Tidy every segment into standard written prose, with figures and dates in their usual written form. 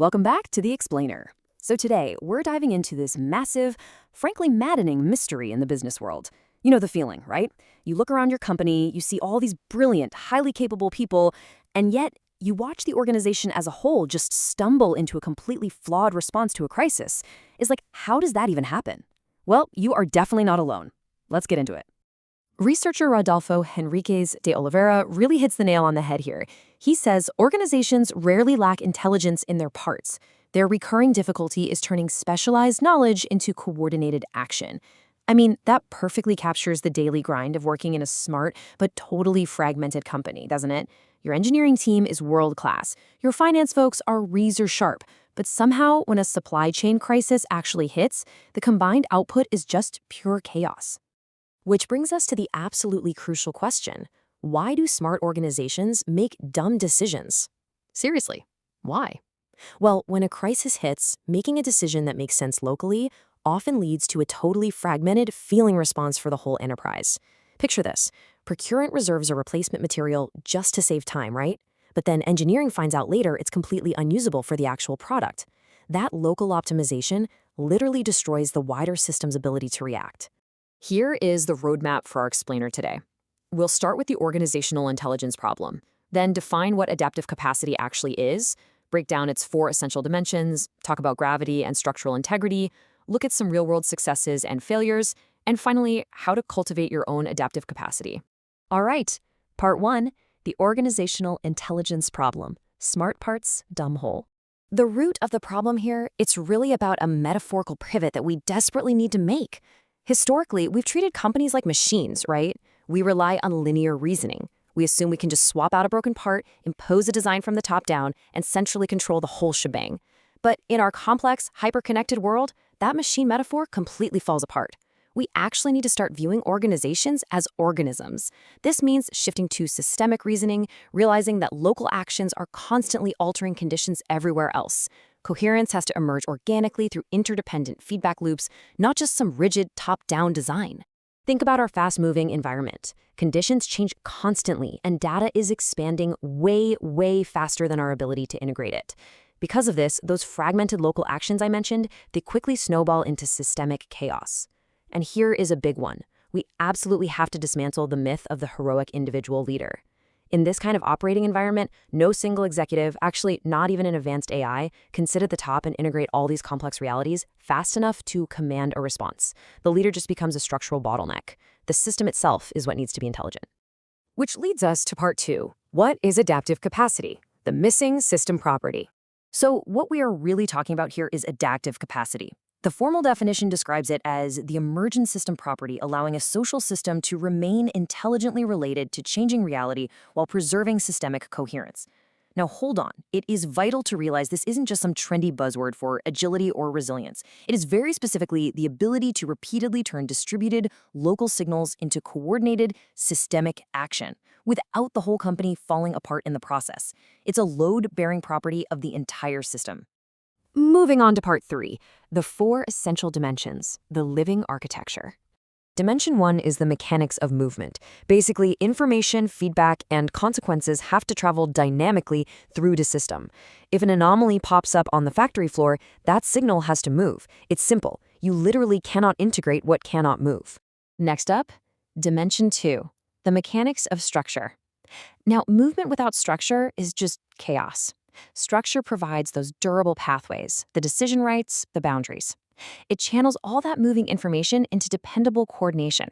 Welcome back to The Explainer. So today, we're diving into this massive, frankly maddening mystery in the business world. You know the feeling, right? You look around your company, you see all these brilliant, highly capable people, and yet you watch the organization as a whole just stumble into a completely flawed response to a crisis. It's like, how does that even happen? Well, you are definitely not alone. Let's get into it. Researcher Rodolfo Henriquez de Oliveira really hits the nail on the head here. He says organizations rarely lack intelligence in their parts. Their recurring difficulty is turning specialized knowledge into coordinated action. I mean, that perfectly captures the daily grind of working in a smart but totally fragmented company, doesn't it? Your engineering team is world-class. Your finance folks are razor-sharp. But somehow, when a supply chain crisis actually hits, the combined output is just pure chaos. Which brings us to the absolutely crucial question. Why do smart organizations make dumb decisions? Seriously, why? Well, when a crisis hits, making a decision that makes sense locally often leads to a totally fragmented feeling response for the whole enterprise. Picture this. Procurement reserves a replacement material just to save time, right? But then engineering finds out later it's completely unusable for the actual product. That local optimization literally destroys the wider system's ability to react. Here is the roadmap for our explainer today. We'll start with the organizational intelligence problem, then define what adaptive capacity actually is, break down its 4 essential dimensions, talk about gravity and structural integrity, look at some real-world successes and failures, and finally, how to cultivate your own adaptive capacity. All right, part 1, the organizational intelligence problem. Smart parts, dumb whole. The root of the problem here, it's really about a metaphorical pivot that we desperately need to make. Historically, we've treated companies like machines, right? We rely on linear reasoning. We assume we can just swap out a broken part, impose a design from the top down, and centrally control the whole shebang. But in our complex, hyper-connected world, that machine metaphor completely falls apart. We actually need to start viewing organizations as organisms. This means shifting to systemic reasoning, realizing that local actions are constantly altering conditions everywhere else. Coherence has to emerge organically through interdependent feedback loops, not just some rigid top-down design. Think about our fast-moving environment. Conditions change constantly, and data is expanding way, way faster than our ability to integrate it. Because of this, those fragmented local actions I mentioned, they quickly snowball into systemic chaos. And here is a big one. We absolutely have to dismantle the myth of the heroic individual leader. In this kind of operating environment, no single executive, actually not even an advanced AI, can sit at the top and integrate all these complex realities fast enough to command a response. The leader just becomes a structural bottleneck. The system itself is what needs to be intelligent. Which leads us to part 2. What is adaptive capacity? The missing system property. So what we are really talking about here is adaptive capacity. The formal definition describes it as the emergent system property allowing a social system to remain intelligently related to changing reality while preserving systemic coherence. Now hold on, it is vital to realize this isn't just some trendy buzzword for agility or resilience. It is very specifically the ability to repeatedly turn distributed local signals into coordinated systemic action without the whole company falling apart in the process. It's a load-bearing property of the entire system. Moving on to part 3, the 4 essential dimensions, the living architecture. Dimension 1 is the mechanics of movement. Basically, information, feedback, and consequences have to travel dynamically through the system. If an anomaly pops up on the factory floor, that signal has to move. It's simple. You literally cannot integrate what cannot move. Next up, Dimension 2, the mechanics of structure. Now, movement without structure is just chaos. Structure provides those durable pathways, the decision rights, the boundaries. It channels all that moving information into dependable coordination.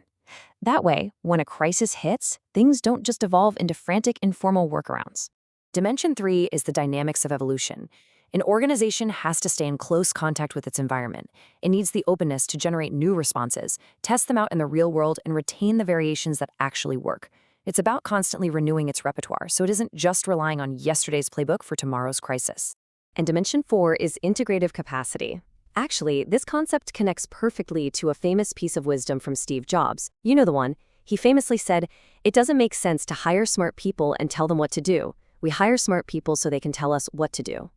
That way, when a crisis hits, things don't just evolve into frantic, informal workarounds. Dimension 3 is the dynamics of evolution. An organization has to stay in close contact with its environment. It needs the openness to generate new responses, test them out in the real world, and retain the variations that actually work. It's about constantly renewing its repertoire, so it isn't just relying on yesterday's playbook for tomorrow's crisis. And Dimension 4 is integrative capacity. Actually, this concept connects perfectly to a famous piece of wisdom from Steve Jobs. You know the one. He famously said, "It doesn't make sense to hire smart people and tell them what to do. We hire smart people so they can tell us what to do."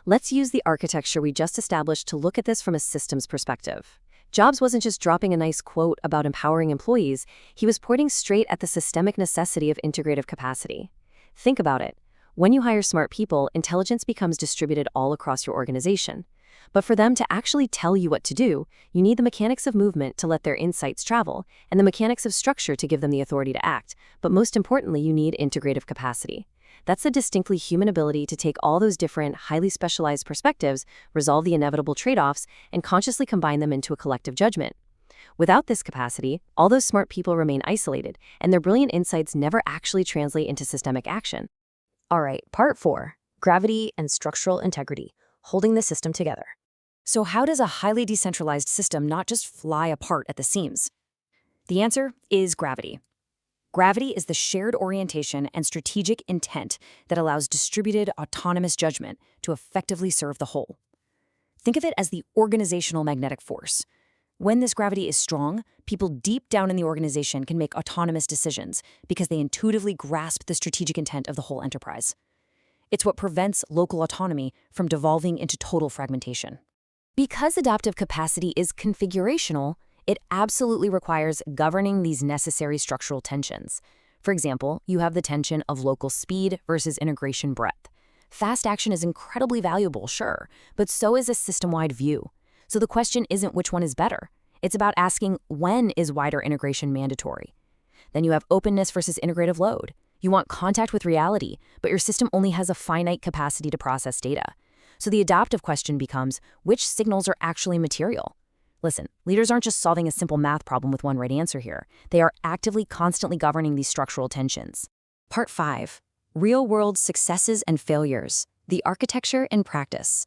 Let's use the architecture we just established to look at this from a systems perspective. Jobs wasn't just dropping a nice quote about empowering employees, he was pointing straight at the systemic necessity of integrative capacity. Think about it. When you hire smart people, intelligence becomes distributed all across your organization. But for them to actually tell you what to do, you need the mechanics of movement to let their insights travel, and the mechanics of structure to give them the authority to act. But most importantly, you need integrative capacity. That's a distinctly human ability to take all those different, highly specialized perspectives, resolve the inevitable trade-offs, and consciously combine them into a collective judgment. Without this capacity, all those smart people remain isolated, and their brilliant insights never actually translate into systemic action. All right, part 4, gravity and structural integrity, holding the system together. So how does a highly decentralized system not just fly apart at the seams? The answer is gravity. Gravity is the shared orientation and strategic intent that allows distributed autonomous judgment to effectively serve the whole. Think of it as the organizational magnetic force. When this gravity is strong, people deep down in the organization can make autonomous decisions because they intuitively grasp the strategic intent of the whole enterprise. It's what prevents local autonomy from devolving into total fragmentation. Because adaptive capacity is configurational, it absolutely requires governing these necessary structural tensions. For example, you have the tension of local speed versus integration breadth. Fast action is incredibly valuable, sure, but so is a system-wide view. So the question isn't which one is better. It's about asking when is wider integration mandatory. Then you have openness versus integrative load. You want contact with reality, but your system only has a finite capacity to process data. So the adaptive question becomes, which signals are actually material? Listen, leaders aren't just solving a simple math problem with one right answer here. They are actively, constantly governing these structural tensions. Part 5. Real-world successes and failures, the architecture and practice.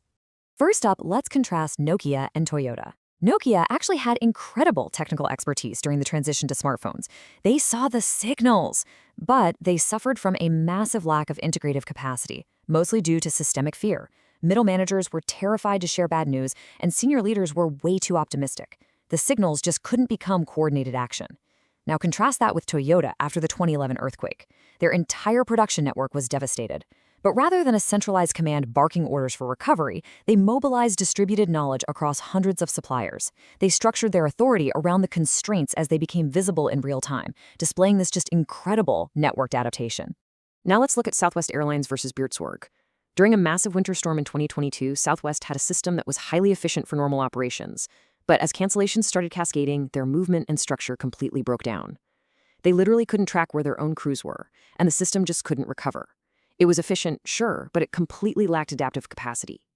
First up, let's contrast Nokia and Toyota. Nokia actually had incredible technical expertise during the transition to smartphones. They saw the signals, but they suffered from a massive lack of integrative capacity, mostly due to systemic fear. Middle managers were terrified to share bad news, and senior leaders were way too optimistic. The signals just couldn't become coordinated action. Now contrast that with Toyota after the 2011 earthquake. Their entire production network was devastated. But rather than a centralized command barking orders for recovery, they mobilized distributed knowledge across hundreds of suppliers. They structured their authority around the constraints as they became visible in real time, displaying this just incredible networked adaptation. Now let's look at Southwest Airlines versus Buurtzorg. During a massive winter storm in 2022, Southwest had a system that was highly efficient for normal operations. But as cancellations started cascading, their movement and structure completely broke down. They literally couldn't track where their own crews were, and the system just couldn't recover. It was efficient, sure, but it completely lacked adaptive capacity.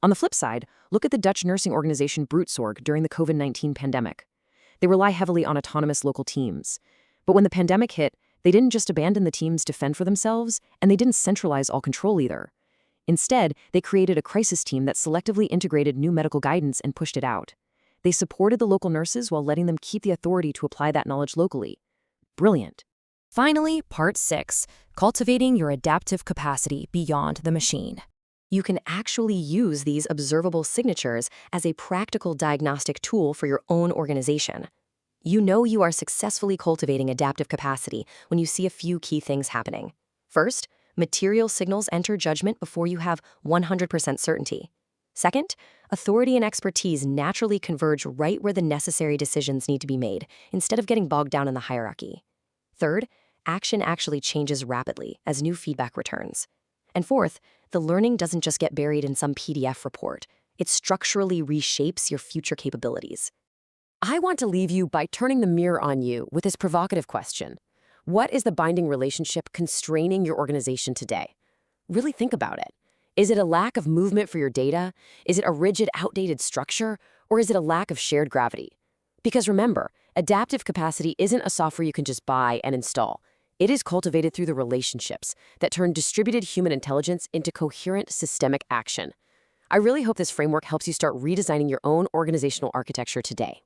On the flip side, look at the Dutch nursing organization Buurtzorg during the COVID-19 pandemic. They rely heavily on autonomous local teams. But when the pandemic hit, they didn't just abandon the teams to fend for themselves, and they didn't centralize all control either. Instead, they created a crisis team that selectively integrated new medical guidance and pushed it out. They supported the local nurses while letting them keep the authority to apply that knowledge locally. Brilliant. Finally, part 6, cultivating your adaptive capacity beyond the machine. You can actually use these observable signatures as a practical diagnostic tool for your own organization. You know you are successfully cultivating adaptive capacity when you see a few key things happening. First, material signals enter judgment before you have 100% certainty. Second, authority and expertise naturally converge right where the necessary decisions need to be made, instead of getting bogged down in the hierarchy. Third, action actually changes rapidly as new feedback returns. And fourth, the learning doesn't just get buried in some PDF report. It structurally reshapes your future capabilities. I want to leave you by turning the mirror on you with this provocative question. What is the binding relationship constraining your organization today? Really think about it. Is it a lack of movement for your data? Is it a rigid, outdated structure? Or is it a lack of shared gravity? Because remember, adaptive capacity isn't a software you can just buy and install. It is cultivated through the relationships that turn distributed human intelligence into coherent systemic action. I really hope this framework helps you start redesigning your own organizational architecture today.